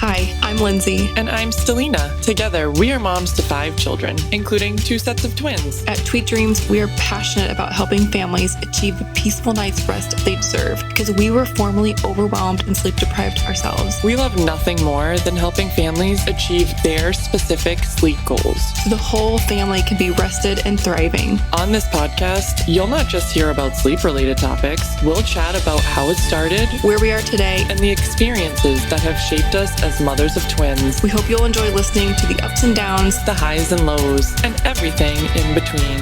Hi, I'm Lindsay. And I'm Stelina. Together, we are moms to 5 children, including 2 sets of twins. At Tweet Dreams, we are passionate about helping families achieve the peaceful night's rest they deserve because we were formerly overwhelmed and sleep deprived ourselves. We love nothing more than helping families achieve their specific sleep goals, so the whole family can be rested and thriving. On this podcast, you'll not just hear about sleep-related topics. We'll chat about how it started, where we are today, and the experiences that have shaped us as mothers of twins. We hope you'll enjoy listening to the ups and downs, the highs and lows, and everything in between.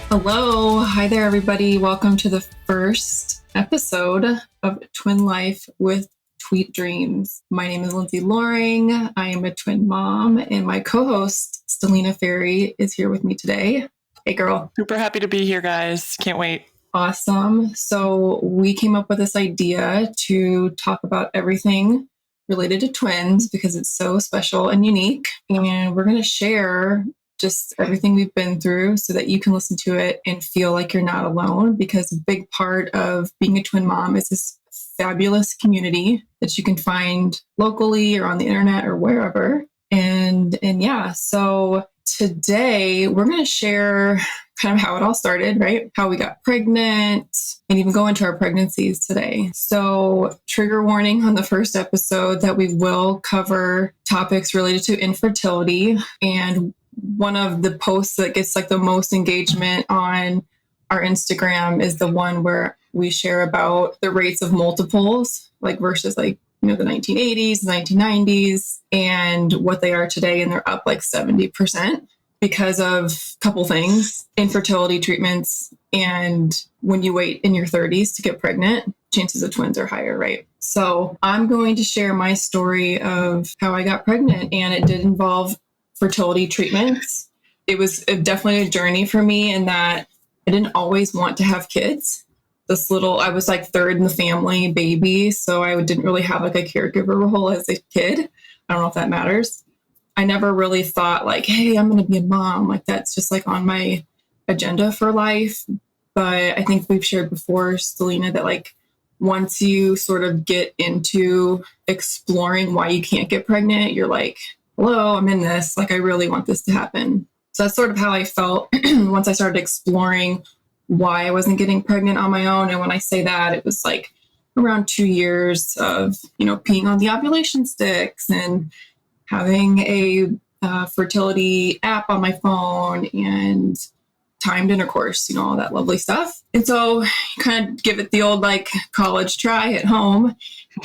Hello. Hi there, everybody. Welcome to the first episode of Twin Life with Tweet Dreams. My name is Lindsay Loring. I am a twin mom, and my co-host, Stelina Ferry, is here with me today. Hey, girl. Super happy to be here, guys. Can't wait. Awesome. So we came up with this idea to talk about everything related to twins because it's so special and unique. And we're going to share just everything we've been through so that you can listen to it and feel like you're not alone, because a big part of being a twin mom is this fabulous community that you can find locally or on the internet or wherever. And yeah, so today we're going to share kind of how it all started, right? How we got pregnant and even go into our pregnancies today. So trigger warning on the first episode that we will cover topics related to infertility. And one of the posts that gets like the most engagement on our Instagram is the one where we share about the rates of multiples, like versus like, the 1980s, 1990s, and what they are today. And they're up like 70%. Because of a couple things, infertility treatments, and when you wait in your 30s to get pregnant, chances of twins are higher, right? So I'm going to share my story of how I got pregnant, and it did involve fertility treatments. It was definitely a journey for me in that I didn't always want to have kids. I was like third in the family baby, so I didn't really have like a caregiver role as a kid. I don't know if that matters. I never really thought like, hey, I'm going to be a mom. Like that's just like on my agenda for life. But I think we've shared before, Stelina, that like once you sort of get into exploring why you can't get pregnant, you're like, hello, I'm in this. Like I really want this to happen. So that's sort of how I felt once I started exploring why I wasn't getting pregnant on my own. And when I say that, it was like around 2 years of, peeing on the ovulation sticks and having a fertility app on my phone and timed intercourse, all that lovely stuff. And so kind of give it the old like college try at home.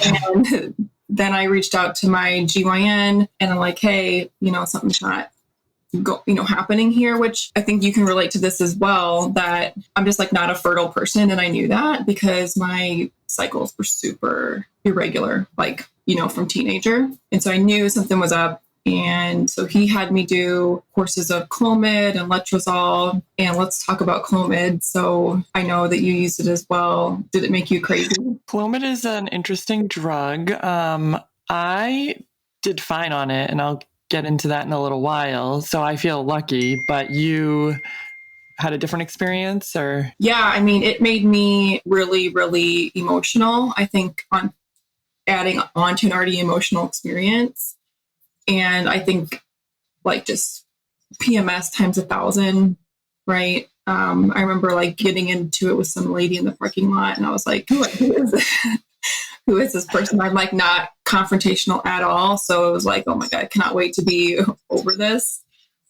And then I reached out to my GYN and I'm like, hey, something's not happening here, which I think you can relate to this as well, that I'm just like not a fertile person. And I knew that because my cycles were super irregular, like, from teenager. And so I knew something was up. And so he had me do courses of Clomid and Letrozole. And let's talk about Clomid. So I know that you used it as well. Did it make you crazy? Clomid is an interesting drug. I did fine on it, and I'll get into that in a little while. So I feel lucky, but you had a different experience or? Yeah, I mean, it made me really, really emotional. I think on adding on to an already emotional experience. And I think like just PMS times 1,000, right? I remember like getting into it with some lady in the parking lot and I was like, who is this? Who is this person? I'm like not confrontational at all. So it was like, oh my God, I cannot wait to be over this.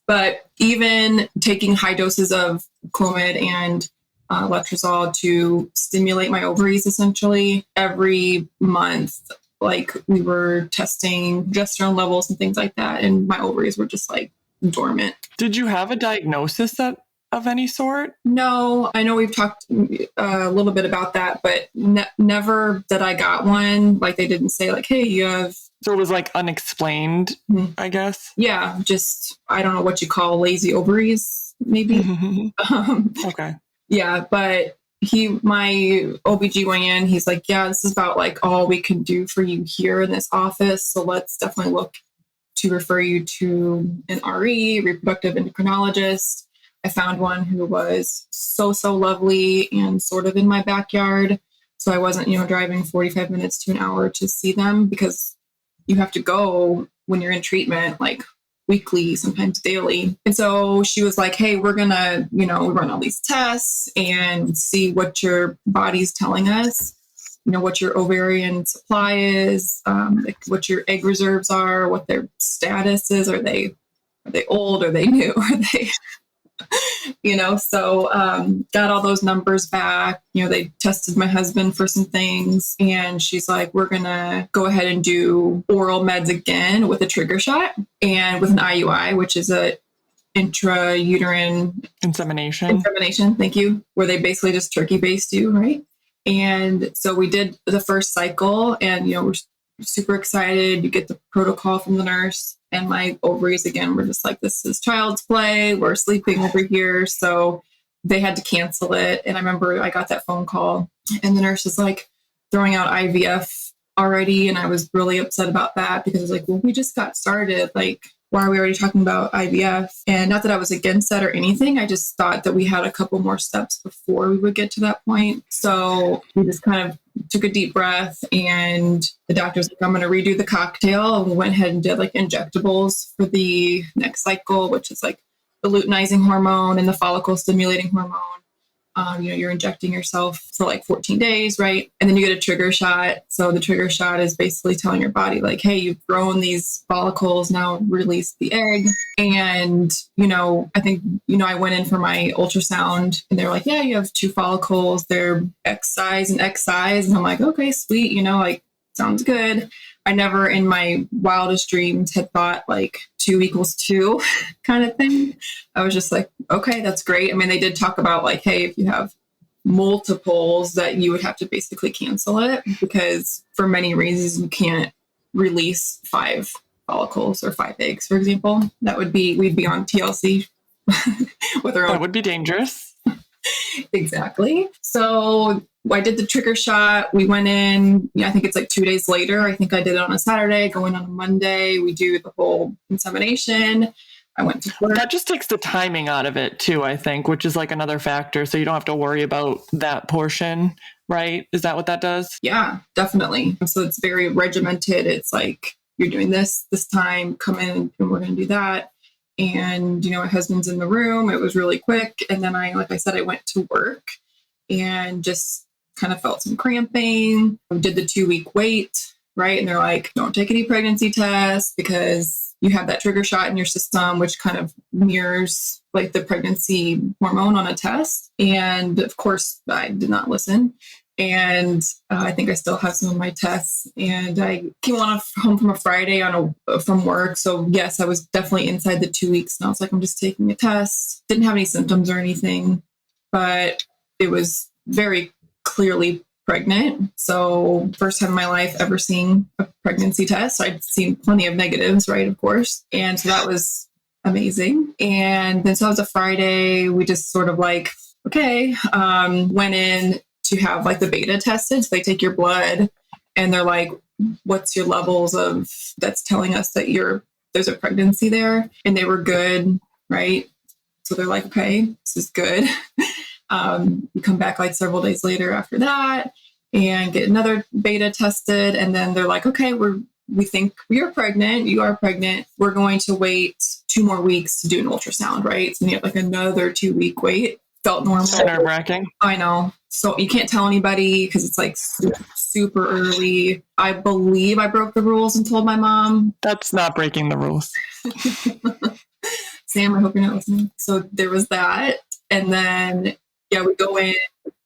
But even taking high doses of Clomid and Letrozole to stimulate my ovaries, essentially every month, like we were testing progesterone levels and things like that. And my ovaries were just like dormant. Did you have a diagnosis of any sort? No, I know we've talked a little bit about that, but never that I got one. Like they didn't say like, hey, you have. So it was like unexplained, I guess. Yeah. Just, I don't know what you call lazy ovaries, maybe. Okay. Yeah. But my OBGYN, he's like, yeah, this is about like all we can do for you here in this office. So let's definitely look to refer you to an RE, reproductive endocrinologist. I found one who was so lovely and sort of in my backyard. So I wasn't, driving 45 minutes to an hour to see them because you have to go when you're in treatment, like weekly, sometimes daily. And so she was like, hey, we're going to, run all these tests and see what your body's telling us, what your ovarian supply is, like what your egg reserves are, what their status is. Are they old? Are they new? Are they, so got all those numbers back. They tested my husband for some things, and she's like, we're going to go ahead and do oral meds again with a trigger shot and with an IUI, which is a intrauterine insemination. Thank you. Where they basically just turkey baste you, right? And so we did the first cycle, and we're super excited. You get the protocol from the nurse, and my ovaries again were just like, this is child's play. We're sleeping over here. So they had to cancel it. And I remember I got that phone call, and the nurse is like throwing out IVF already. And I was really upset about that because I was like, well, we just got started. Like, why are we already talking about IVF? And not that I was against that or anything. I just thought that we had a couple more steps before we would get to that point. So we just kind of took a deep breath, and the doctor's like, I'm going to redo the cocktail. And we went ahead and did like injectables for the next cycle, which is like the luteinizing hormone and the follicle stimulating hormone. You're injecting yourself for like 14 days, right? And then you get a trigger shot. So the trigger shot is basically telling your body like, hey, you've grown these follicles, now release the egg. And, I think, I went in for my ultrasound, and they're like, yeah, you have 2 follicles. They're X size and X size. And I'm like, okay, sweet. Like, sounds good. I never in my wildest dreams had thought like 2 equals 2 kind of thing. I was just like, okay, that's great. I mean, they did talk about like, hey, if you have multiples, that you would have to basically cancel it, because for many reasons you can't release 5 follicles or 5 eggs, for example. We'd be on TLC with our own. That would be dangerous. Exactly. So I did the trigger shot. We went in, I think it's like 2 days later. I think I did it on a Saturday, go in on a Monday. We do the whole insemination. I went to work. That just takes the timing out of it too, I think, which is like another factor. So you don't have to worry about that portion, right? Is that what that does? Yeah, definitely. So it's very regimented. It's like, you're doing this time, come in and we're going to do that. And, my husband's in the room. It was really quick. And then like I said, I went to work and just kind of felt some cramping. I did the 2-week wait, right? And they're like, don't take any pregnancy tests because you have that trigger shot in your system, which kind of mirrors like the pregnancy hormone on a test. And of course, I did not listen. And I think I still have some of my tests. And I came home from a Friday from work. So yes, I was definitely inside the 2 weeks. And I was like, I'm just taking a test. Didn't have any symptoms or anything, but it was very clearly pregnant. So first time in my life ever seeing a pregnancy test. I'd seen plenty of negatives, right? Of course. And so that was amazing. And then so it was a Friday. We just sort of like, okay, went in to have like the beta tested. So they take your blood and they're like, what's your levels of, that's telling us that there's a pregnancy there. And they were good, right? So they're like, okay, this is good. We come back like several days later after that and get another beta tested. And then they're like, okay, we think you're pregnant. You are pregnant. We're going to wait 2 more weeks to do an ultrasound, right? So you have like another 2-week wait. Felt normal. Nerve-wracking. I know. So you can't tell anybody because it's like super early. I believe I broke the rules and told my mom. That's not breaking the rules. Sam, I hope you're not listening. So there was that. And then, we go in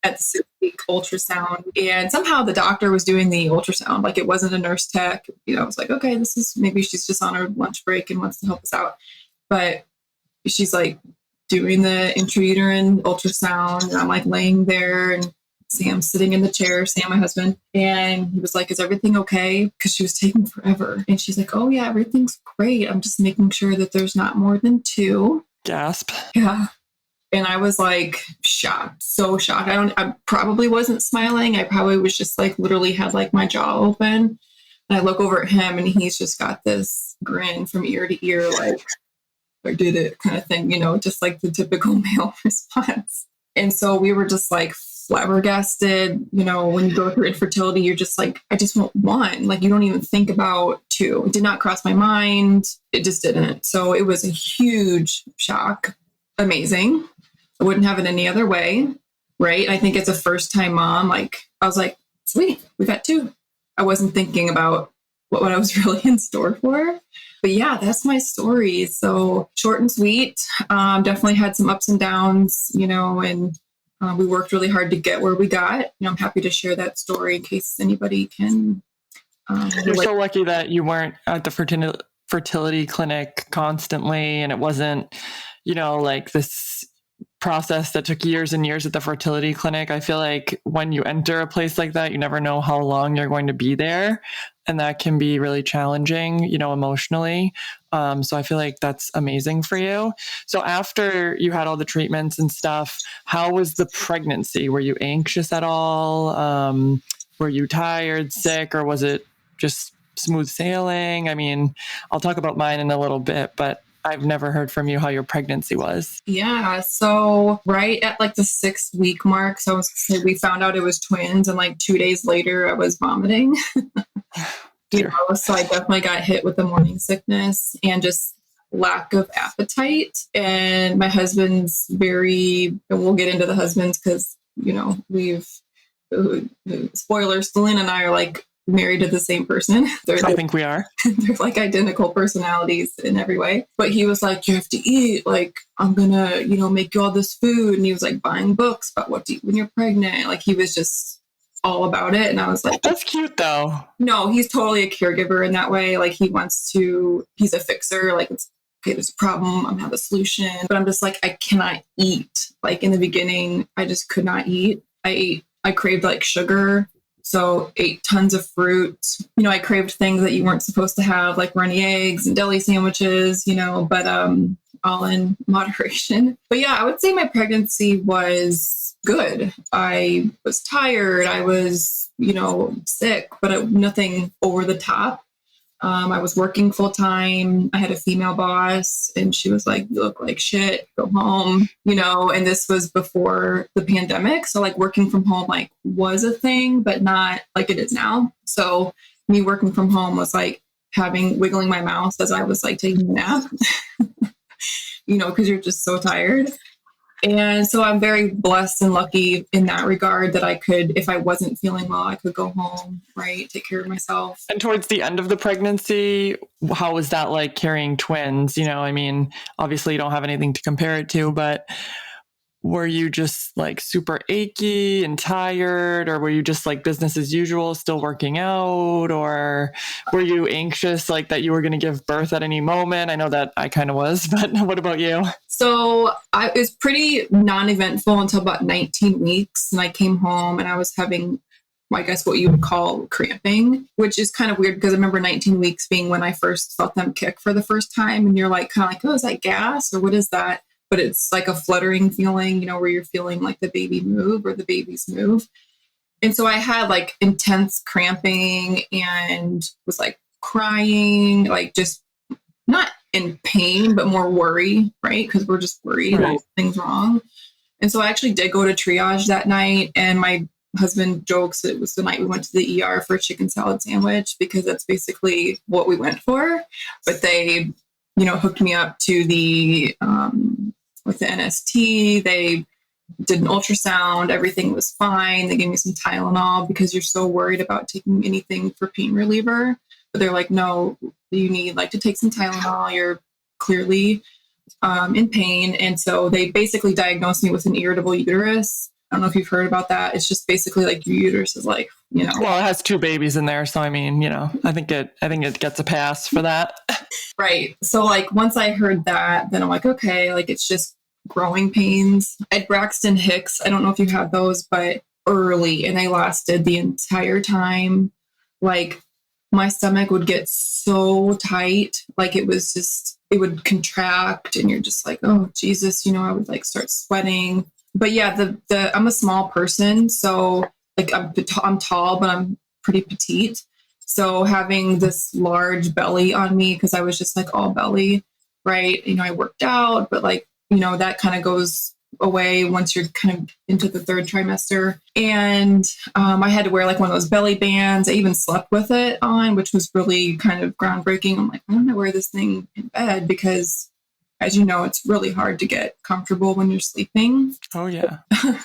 at the 6-week ultrasound, and somehow the doctor was doing the ultrasound. Like, it wasn't a nurse tech. I was like, okay, maybe she's just on her lunch break and wants to help us out. But she's like doing the intrauterine ultrasound, and I'm like laying there, and Sam's sitting in the chair, Sam, my husband, and he was like, is everything okay? Because she was taking forever. And she's like, oh yeah, everything's great. I'm just making sure that there's not more than 2. Gasp. Yeah. And I was like shocked, so shocked. I probably wasn't smiling. I probably was just like literally had like my jaw open. And I look over at him and he's just got this grin from ear to ear, like, I did it kind of thing, just like the typical male response. And so we were just like flabbergasted. When you go through infertility, you're just like, I just want one. Like, you don't even think about two. It did not cross my mind. It just didn't. So it was a huge shock. Amazing. I wouldn't have it any other way. Right. I think as a first time mom, like, I was like, sweet, we got two. I wasn't thinking about what I was really in store for. But yeah, that's my story. So short and sweet. Definitely had some ups and downs, and we worked really hard to get where we got. I'm happy to share that story in case anybody can. You're so lucky that you weren't at the fertility clinic constantly, and it wasn't, like this process that took years and years at the fertility clinic. I feel like when you enter a place like that, you never know how long you're going to be there. And that can be really challenging, emotionally. So I feel like that's amazing for you. So after you had all the treatments and stuff, how was the pregnancy? Were you anxious at all? Were you tired, sick, or was it just smooth sailing? I mean, I'll talk about mine in a little bit, but I've never heard from you how your pregnancy was. Yeah. So right at like the 6-week mark, so we found out it was twins, and like 2 days later I was vomiting. So I definitely got hit with the morning sickness and just lack of appetite. And my husband's and we'll get into the husbands because, we've, spoilers, Lynn and I are like married to the same person. I think we are. They're like identical personalities in every way. But he was like, you have to eat. Like, I'm going to, make you all this food. And he was like buying books about what to eat when you're pregnant. Like, he was just all about it. And I was like, that's cute though. No, he's totally a caregiver in that way. Like, he's a fixer. Like, it's okay, there's a problem, I'm gonna have a solution. But I'm just like, I cannot eat. Like, in the beginning, I just could not eat. I craved like sugar. So ate tons of fruit. I craved things that you weren't supposed to have, like runny eggs and deli sandwiches, but all in moderation. But yeah, I would say my pregnancy was good. I was tired. I was, sick, but nothing over the top. I was working full time. I had a female boss, and she was like, you look like shit, go home, and this was before the pandemic. So like working from home, like, was a thing, but not like it is now. So me working from home was like wiggling my mouth as I was like taking a nap, because you're just so tired. And so I'm very blessed and lucky in that regard that I could, if I wasn't feeling well, I could go home, right? Take care of myself. And towards the end of the pregnancy, how was that like carrying twins? I mean, obviously you don't have anything to compare it to, but were you just like super achy and tired, or were you just like business as usual, still working out, or were you anxious like that you were going to give birth at any moment? I know that I kind of was, but what about you? So it was pretty non-eventful until about 19 weeks. And I came home and I was having, I guess, what you would call cramping, which is kind of weird because I remember 19 weeks being when I first felt them kick for the first time. And you're like, kind of like, oh, is that gas or what is that? But it's like a fluttering feeling, where you're feeling like the baby move or the babies move. And so I had like intense cramping and was like crying, like just not in pain, but more worry, right? Because we're just worried that something's wrong. And so I actually did go to triage that night. And my husband jokes it was the night we went to the ER for a chicken salad sandwich, because that's basically what we went for. But they, hooked me up to the, with the NST. They did an ultrasound. Everything was fine. They gave me some Tylenol because you're so worried about taking anything for pain reliever. But they're like, no, you need like to take some Tylenol. You're clearly in pain. And so they basically diagnosed me with an irritable uterus. I don't know if you've heard about that. It's just basically like your uterus is like, Well, it has 2 babies in there. So, I mean, I think it gets a pass for that. Right. So like once I heard that, then I'm like, okay, like it's just growing pains. I had Braxton Hicks. I don't know if you have those, but early, and they lasted the entire time. Like my stomach would get so tight. Like it would contract, and you're just like, oh Jesus, I would like start sweating. But yeah, I'm a small person. So like I'm tall, but I'm pretty petite. So having this large belly on me, because I was just like all belly, right? I worked out, but like, that kind of goes away once you're kind of into the third trimester. And I had to wear like one of those belly bands. I even slept with it on, which was really kind of groundbreaking. I'm like, why don't I wear this thing in bed? Because as you know, it's really hard to get comfortable when you're sleeping. Oh, yeah.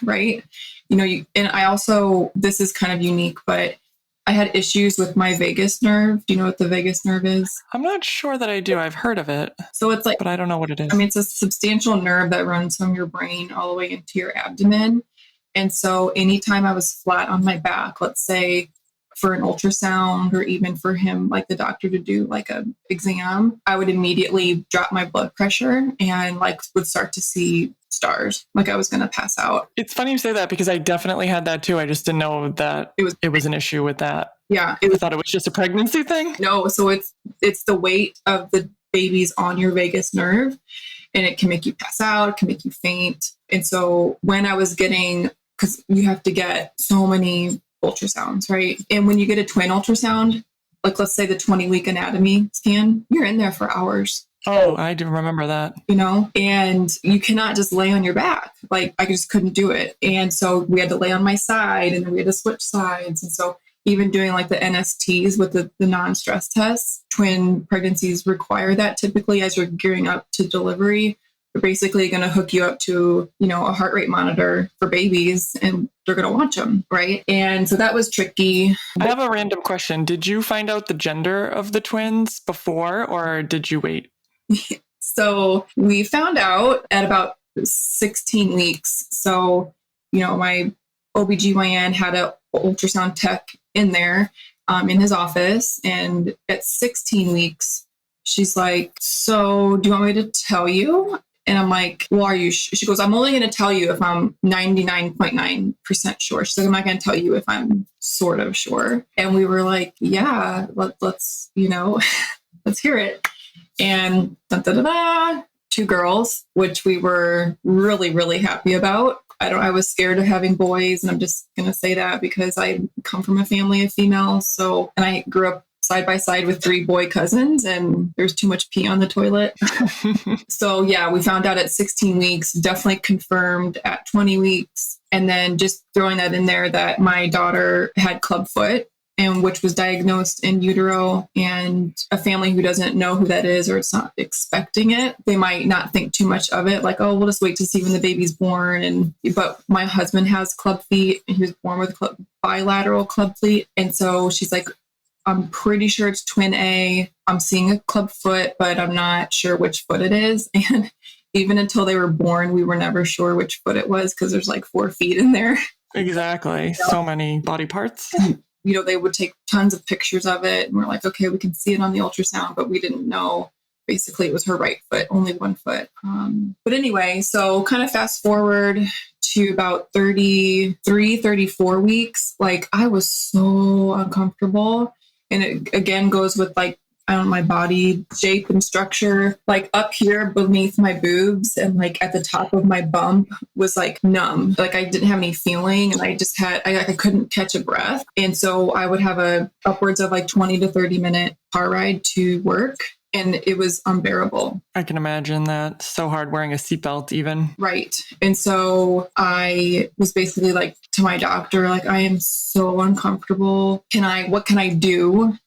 Right. And I also, this is kind of unique, but I had issues with my vagus nerve. Do you know what the vagus nerve is? I'm not sure that I do. I've heard of it. So it's like, but I don't know what it is. I mean, it's a substantial nerve that runs from your brain all the way into your abdomen. And so anytime I was flat on my back, let's say for an ultrasound or even for him, like the doctor to do like a exam, I would immediately drop my blood pressure and like would start to see stars, like I was going to pass out. It's funny you say that because I definitely had that too. I just didn't know that it was an issue with that. Yeah. I thought it was just a pregnancy thing. No. So it's the weight of the babies on your vagus nerve, and it can make you pass out, it can make you faint. And so when I was getting, because you have to get so many ultrasounds, right? And when you get a twin ultrasound, like let's say the 20-week anatomy scan, you're in there for hours. Oh, I do remember that. And you cannot just lay on your back. Like I just couldn't do it. And so we had to lay on my side and then we had to switch sides. And so even doing like the NSTs with the non-stress tests, twin pregnancies require that typically as you're gearing up to delivery. They're basically going to hook you up to, a heart rate monitor for babies, and they're going to watch them, right? And so that was tricky. I have a random question. Did you find out the gender of the twins before, or did you wait? So we found out at about 16 weeks. So, my OBGYN had an ultrasound tech in there in his office. And at 16 weeks, she's like, so do you want me to tell you? And I'm like, well, are you She goes, I'm only going to tell you if I'm 99.9% sure. She's like, I'm not going to tell you if I'm sort of sure. And we were like, yeah, let's let's hear it. And 2 girls, which we were really, really happy about. I was scared of having boys, and I'm just going to say that because I come from a family of females. So, and I grew up side by side with 3 boy cousins, and there's too much pee on the toilet. So yeah, we found out at 16 weeks, definitely confirmed at 20 weeks. And then just throwing that in there that my daughter had clubfoot, and which was diagnosed in utero, and a family who doesn't know who that is or it's not expecting it, they might not think too much of it. Like, oh, we'll just wait to see when the baby's born. But my husband has club feet, and he was born with bilateral club feet. And so she's like, I'm pretty sure it's twin A. I'm seeing a club foot, but I'm not sure which foot it is. And even until they were born, we were never sure which foot it was because there's like 4 feet in there. Exactly. So many body parts. They would take tons of pictures of it. And we're like, okay, we can see it on the ultrasound, but we didn't know. Basically, it was her right foot, only 1 foot. But anyway, so kind of fast forward to about 33, 34 weeks. Like I was so uncomfortable. And it again goes with like, my body shape and structure, like up here beneath my boobs and like at the top of my bump was like numb. Like I didn't have any feeling, and I just I couldn't catch a breath. And so I would have upwards of like 20 to 30 minute car ride to work. And it was unbearable. I can imagine that. So hard wearing a seatbelt even. Right. And so I was basically like to my doctor, like, I am so uncomfortable. What can I do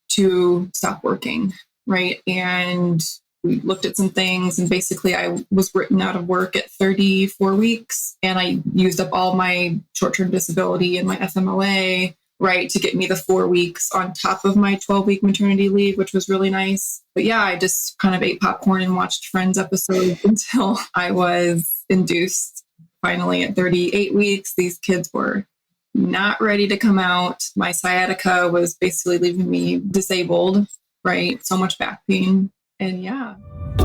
to stop working? Right. And we looked at some things, and basically I was written out of work at 34 weeks, and I used up all my short-term disability and my FMLA, right, to get me the 4 weeks on top of my 12-week maternity leave, which was really nice. But yeah, I just kind of ate popcorn and watched Friends episodes until I was induced. Finally, at 38 weeks, these kids were not ready to come out. My sciatica was basically leaving me disabled, right? So much back pain. And yeah.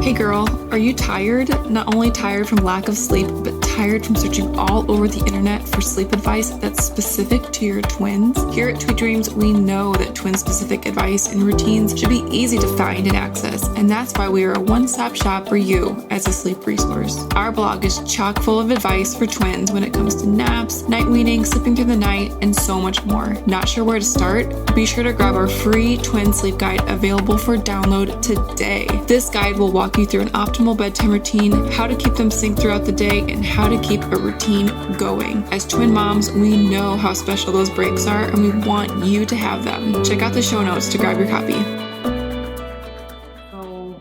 Hey girl, are you tired? Not only tired from lack of sleep, but tired from searching all over the internet for sleep advice that's specific to your twins? Here at Tweet Dreams, we know that twin-specific advice and routines should be easy to find and access, and that's why we are a one-stop shop for you as a sleep resource. Our blog is chock full of advice for twins when it comes to naps, night weaning, sleeping through the night, and so much more. Not sure where to start? Be sure to grab our free twin sleep guide available for download today. This guide will walk you through an optimal bedtime routine, how to keep them synced throughout the day, and how to keep a routine going. As twin moms, we know how special those breaks are, and we want you to have them. Check out the show notes to grab your copy. So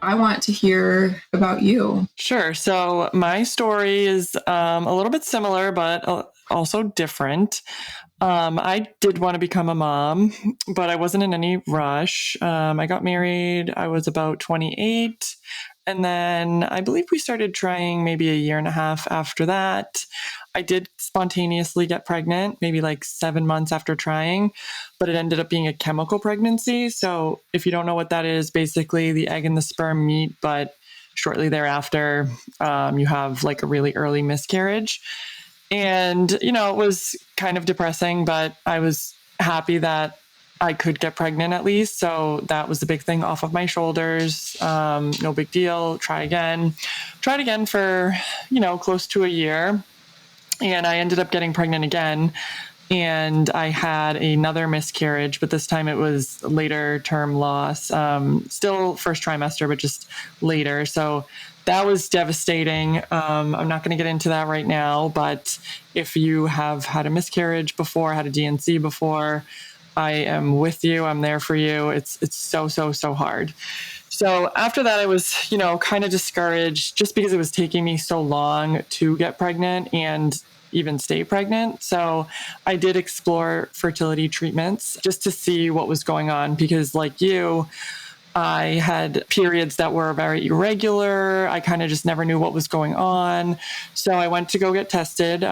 I want to hear about you. Sure. So my story is a little bit similar, but also different. I did want to become a mom, but I wasn't in any rush. I got married. I was about 28. And then I believe we started trying maybe a year and a half after that. I did spontaneously get pregnant, maybe like 7 months after trying, but it ended up being a chemical pregnancy. So if you don't know what that is, basically the egg and the sperm meet, but shortly thereafter, you have like a really early miscarriage. And, it was kind of depressing, but I was happy that I could get pregnant at least. So that was the big thing off of my shoulders. No big deal. Tried again for, close to a year. And I ended up getting pregnant again. And I had another miscarriage, but this time it was later term loss. Still first trimester, but just later. So that was devastating. I'm not going to get into that right now, but if you have had a miscarriage before, had a DNC before, I am with you. I'm there for you. It's so hard. So after that, I was, kind of discouraged just because it was taking me so long to get pregnant and even stay pregnant. So I did explore fertility treatments just to see what was going on because like you, I had periods that were very irregular. I kind of just never knew what was going on. So I went to go get tested.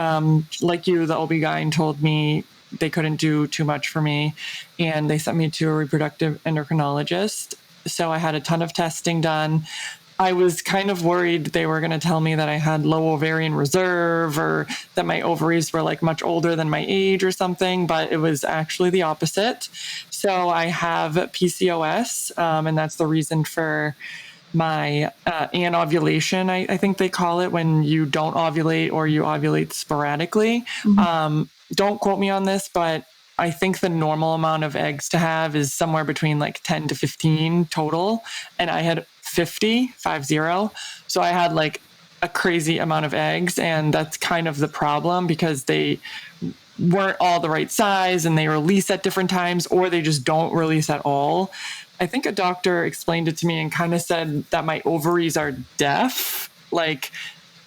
Like you, the OB-GYN told me they couldn't do too much for me. And they sent me to a reproductive endocrinologist. So I had a ton of testing done. I was kind of worried they were going to tell me that I had low ovarian reserve or that my ovaries were like much older than my age or something, but it was actually the opposite. So I have PCOS, and that's the reason for my anovulation, I think they call it, when you don't ovulate or you ovulate sporadically. Mm-hmm. Don't quote me on this, but I think the normal amount of eggs to have is somewhere between like 10 to 15 total. And I had 50. So I had like a crazy amount of eggs. And that's kind of the problem because they weren't all the right size and they release at different times or they just don't release at all. I think a doctor explained it to me and kind of said that my ovaries are deaf. Like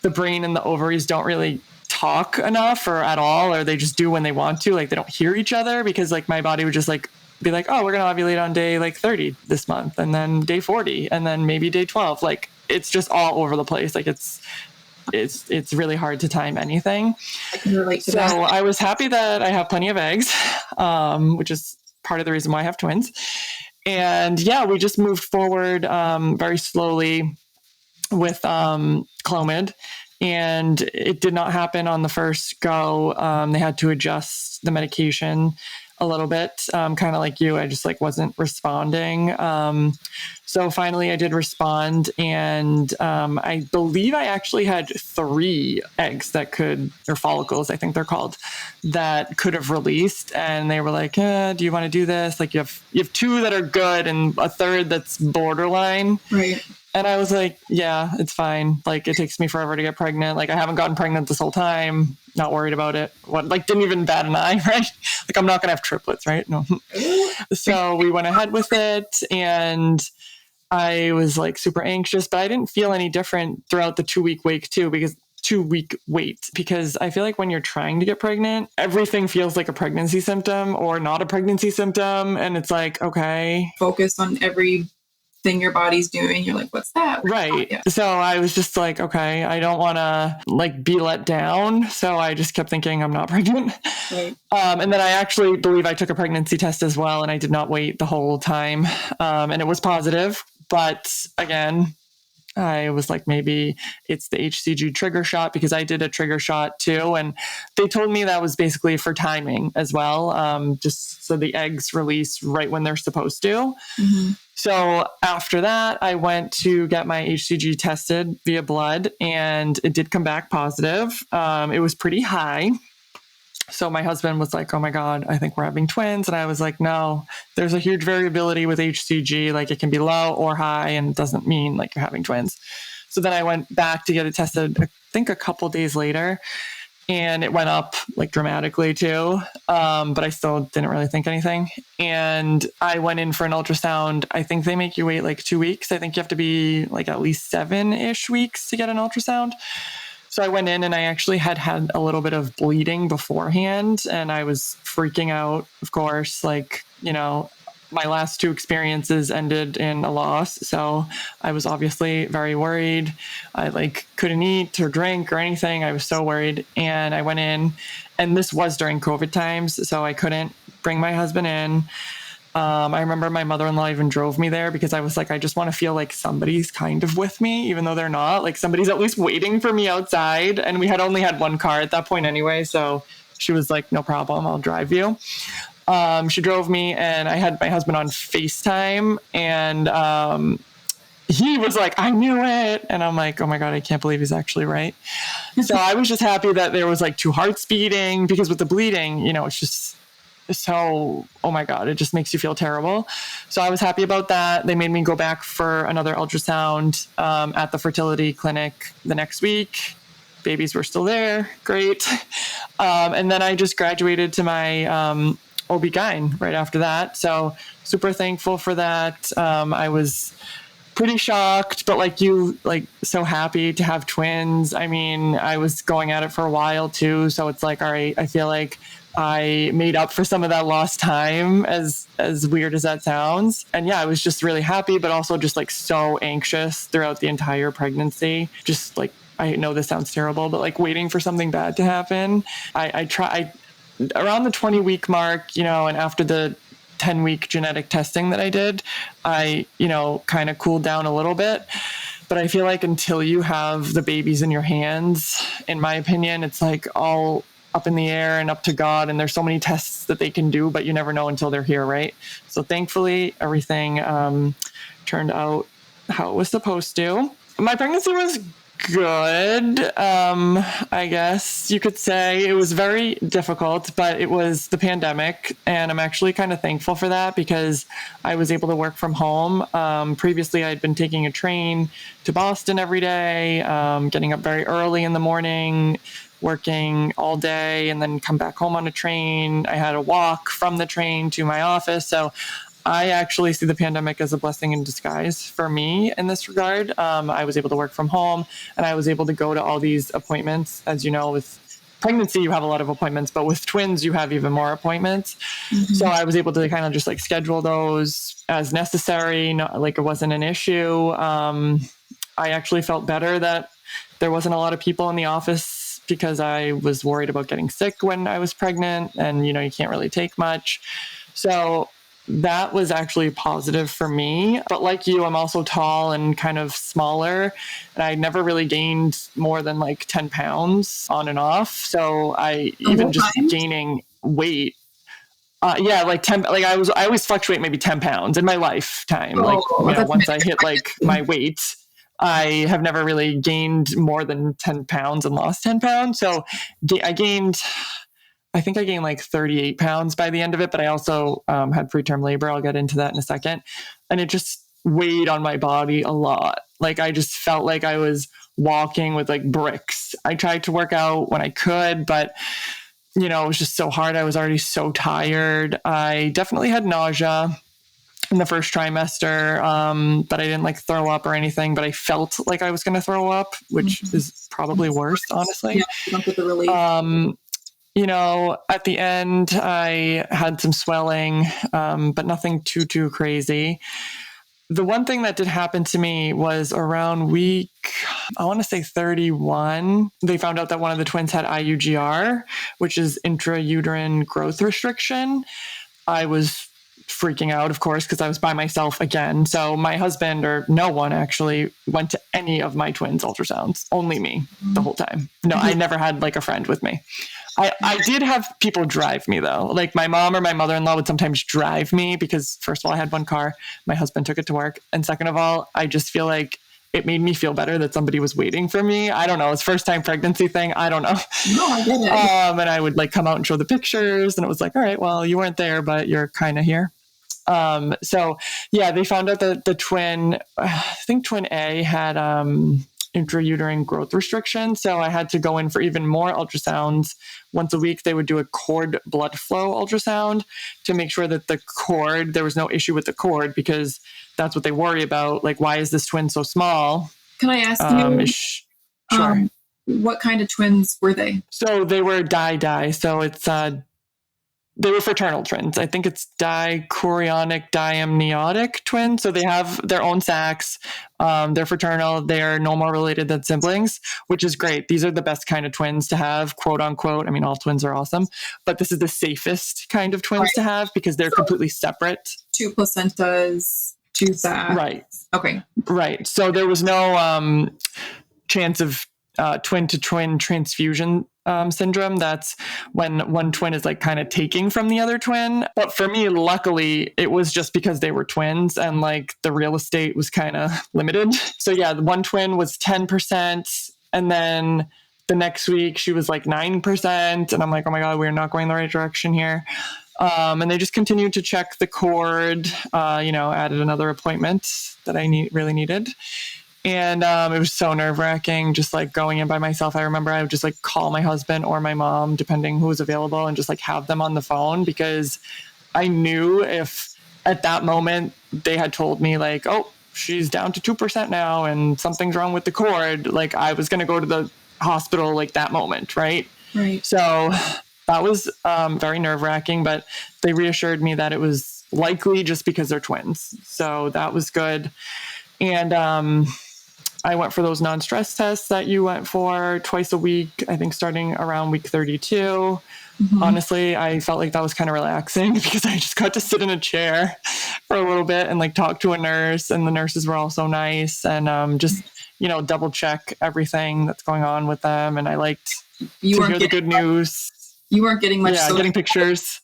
the brain and the ovaries don't really talk enough or at all, or they just do when they want to. Like they don't hear each other because like my body would just like be like, oh, we're going to ovulate on day like 30 this month and then day 40 and then maybe day 12. Like it's just all over the place. Like it's really hard to time anything. I can relate to so that. I was happy that I have plenty of eggs, which is part of the reason why I have twins. And yeah, we just moved forward very slowly with Clomid. And it did not happen on the first go. They had to adjust the medication a little bit, kind of like you. I just like wasn't responding. So finally I did respond, and I believe I actually had 3 eggs that could, or follicles, I think they're called, that could have released. And they were like, do you want to do this? Like you have 2 that are good and a third that's borderline. Right. And I was like, yeah, it's fine. Like, it takes me forever to get pregnant. Like, I haven't gotten pregnant this whole time. Not worried about it. Didn't even bat an eye, right? Like, I'm not going to have triplets, right? No. So we went ahead with it. And I was like super anxious, but I didn't feel any different throughout the 2-week wait too, because I feel like when you're trying to get pregnant, everything feels like a pregnancy symptom or not a pregnancy symptom. And it's like, okay. Focus on every thing your body's doing. You're like, what's that? Right. Yeah. So I was just like, okay, I don't want to like be let down. So I just kept thinking I'm not pregnant. Right. And then I actually believe I took a pregnancy test as well. And I did not wait the whole time. And it was positive. But again, I was like, maybe it's the HCG trigger shot, because I did a trigger shot too. And they told me that was basically for timing as well. Just so the eggs release right when they're supposed to. Mm-hmm. So after that, I went to get my HCG tested via blood, and it did come back positive. It was pretty high. So my husband was like, oh my God, I think we're having twins. And I was like, no, there's a huge variability with HCG. Like it can be low or high, and it doesn't mean like you're having twins. So then I went back to get it tested, I think a couple days later, and it went up like dramatically too. But I still didn't really think anything. And I went in for an ultrasound. I think they make you wait like 2 weeks. I think you have to be like at least 7-ish weeks to get an ultrasound. So I went in and I actually had a little bit of bleeding beforehand, and I was freaking out, of course. Like, you know, my last 2 experiences ended in a loss. So I was obviously very worried. I like couldn't eat or drink or anything. I was so worried. And I went in, and this was during COVID times. So I couldn't bring my husband in. I remember my mother-in-law even drove me there because I was like, I just want to feel like somebody's kind of with me, even though they're not. Like somebody's at least waiting for me outside. And we had only had 1 car at that point anyway. So she was like, no problem, I'll drive you. She drove me, and I had my husband on FaceTime, and he was like, I knew it. And I'm like, oh my God, I can't believe he's actually right. So I was just happy that there was like 2 hearts beating, because with the bleeding, you know, it's just so, oh my God, it just makes you feel terrible. So I was happy about that. They made me go back for another ultrasound at the fertility clinic the next week. Babies were still there. Great. And then I just graduated to my OB-GYN right after that. So super thankful for that. I was pretty shocked, but like you, like so happy to have twins. I mean, I was going at it for a while too. So it's like, all right, I feel like I made up for some of that lost time, as weird as that sounds. And yeah, I was just really happy, but also just like so anxious throughout the entire pregnancy. Just like, I know this sounds terrible, but like waiting for something bad to happen. I around the 20-week mark, you know, and after the 10-week genetic testing that I did, I, you know, kind of cooled down a little bit. But I feel like until you have the babies in your hands, in my opinion, it's like all up in the air and up to God. And there's so many tests that they can do, but you never know until they're here, right? So thankfully, everything turned out how it was supposed to. My pregnancy was good. I guess you could say it was very difficult, but it was the pandemic, and I'm actually kind of thankful for that because I was able to work from home. Previously, I'd been taking a train to Boston every day, getting up very early in the morning, working all day, and then come back home on a train. I had a walk from the train to my office. So I actually see the pandemic as a blessing in disguise for me in this regard. I was able to work from home, and I was able to go to all these appointments. As you know, with pregnancy, you have a lot of appointments, but with twins, you have even more appointments. Mm-hmm. So I was able to kind of just like schedule those as necessary. Not like it wasn't an issue. I actually felt better that there wasn't a lot of people in the office because I was worried about getting sick when I was pregnant, and, you know, you can't really take much. So that was actually positive for me. But like you, I'm also tall and kind of smaller, and I never really gained more than like 10 pounds on and off. So I even just gaining weight. Yeah, like 10, like I always fluctuate maybe 10 pounds in my lifetime. Like, you know, once I hit like my weight, I have never really gained more than 10 pounds and lost 10 pounds. So I think I gained like 38 pounds by the end of it, but I also had preterm labor. I'll get into that in a second. And it just weighed on my body a lot. Like I just felt like I was walking with like bricks. I tried to work out when I could, but you know, it was just so hard. I was already so tired. I definitely had nausea in the first trimester, but I didn't like throw up or anything, but I felt like I was going to throw up, which is probably worse, honestly. Yeah, with the relief. You know, at the end, I had some swelling, but nothing too crazy. The one thing that did happen to me was around week, I want to say 31, they found out that one of the twins had IUGR, which is intrauterine growth restriction. I was freaking out, of course, because I was by myself again. So my husband, or no one actually, went to any of my twins' ultrasounds, only me the whole time. No, I never had like a friend with me. I did have people drive me though. Like my mom or my mother-in-law would sometimes drive me because first of all, I had 1 car. My husband took it to work. And second of all, I just feel like it made me feel better that somebody was waiting for me. I don't know. It's first time pregnancy thing. I don't know. No, I get it. And I would like come out and show the pictures, and it was like, all right, well, you weren't there, but you're kind of here. So yeah, they found out that the twin, I think twin A had, intrauterine growth restriction. So I had to go in for even more ultrasounds. Once a week, they would do a cord blood flow ultrasound to make sure that the cord, there was no issue with the cord, because that's what they worry about. Like, why is this twin so small? Can I ask you, sure. What kind of twins were they? So they were di. So it's, they were fraternal twins. I think it's dichorionic diamniotic twins. So they have their own sacs. They're fraternal. They're no more related than siblings, which is great. These are the best kind of twins to have, quote unquote. I mean, all twins are awesome, but this is the safest kind of twins to have because they're completely separate. 2 placentas, 2 sacs. Right. Okay. Right. So there was no chance of twin-to-twin transfusion syndrome. That's when one twin is like kind of taking from the other twin. But for me, luckily, it was just because they were twins and like the real estate was kind of limited. So yeah, the one twin was 10%. And then the next week she was like 9%. And I'm like, oh my God, we're not going the right direction here. And they just continued to check the cord, added another appointment that I really needed. And it was so nerve-wracking just like going in by myself. I remember I would just like call my husband or my mom, depending who was available, and just like have them on the phone, because I knew if at that moment they had told me like, oh, she's down to 2% now and something's wrong with the cord, like I was going to go to the hospital like that moment. Right. So that was very nerve-wracking, but they reassured me that it was likely just because they're twins. So that was good. And I went for those non-stress tests that you went for twice a week, I think starting around week 32. Mm-hmm. Honestly, I felt like that was kind of relaxing because I just got to sit in a chair for a little bit and like talk to a nurse, and the nurses were all so nice, and just, double check everything that's going on with them. And I liked to hear the good news. You weren't getting much. Yeah, getting pictures.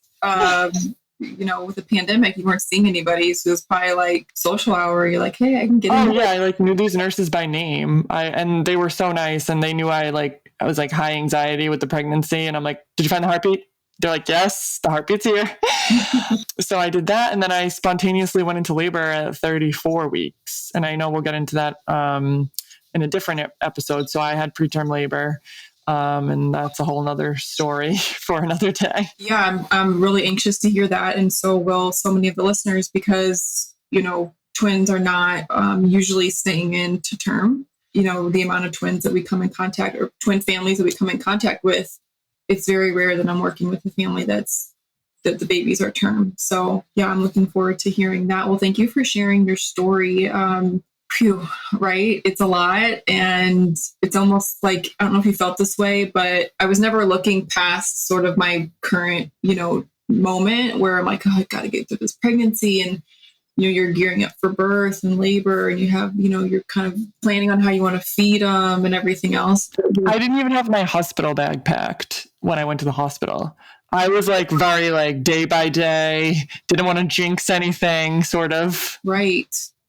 With the pandemic, you weren't seeing anybody. So it was probably like social hour. You're like, hey, I can get in. Oh, yeah. I like knew these nurses by name. And they were so nice. And they knew I was like high anxiety with the pregnancy. And I'm like, did you find the heartbeat? They're like, yes, the heartbeat's here. So I did that. And then I spontaneously went into labor at 34 weeks. And I know we'll get into that in a different episode. So I had preterm labor. And that's a whole nother story for another day. Yeah, I'm really anxious to hear that. And so will so many of the listeners, because, twins are not usually staying in to term. The amount of twins that we come in contact, or twin families that we come in contact with, it's very rare that I'm working with a family that the babies are term. So yeah, I'm looking forward to hearing that. Well, thank you for sharing your story. Right? It's a lot. And it's almost like, I don't know if you felt this way, but I was never looking past sort of my current, moment where I'm like, oh, I got to get through this pregnancy. And, you're gearing up for birth and labor, and you have, you're kind of planning on how you want to feed them and everything else. I didn't even have my hospital bag packed when I went to the hospital. I was like very like day by day, didn't want to jinx anything sort of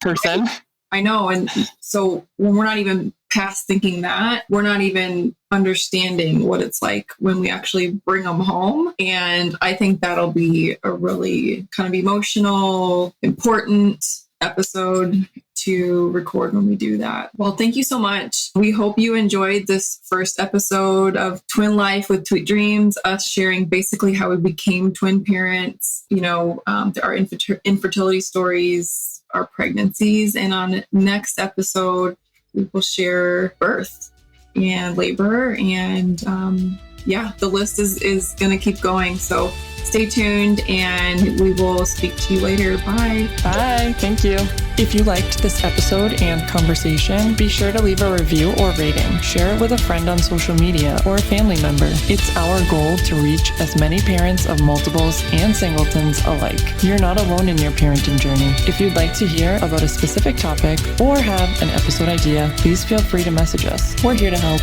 person. I know. And so when we're not even past thinking that, we're not even understanding what it's like when we actually bring them home. And I think that'll be a really kind of emotional, important episode to record when we do that. Well, thank you so much. We hope you enjoyed this first episode of Twin Life with Tweet Dreams, us sharing basically how we became twin parents, our infertility stories, our pregnancies. And on next episode, we will share birth and labor. And the list is going to keep going. So stay tuned, and we will speak to you later. Bye. Bye. Thank you. If you liked this episode and conversation, be sure to leave a review or rating. Share it with a friend on social media or a family member. It's our goal to reach as many parents of multiples and singletons alike. You're not alone in your parenting journey. If you'd like to hear about a specific topic or have an episode idea, please feel free to message us. We're here to help.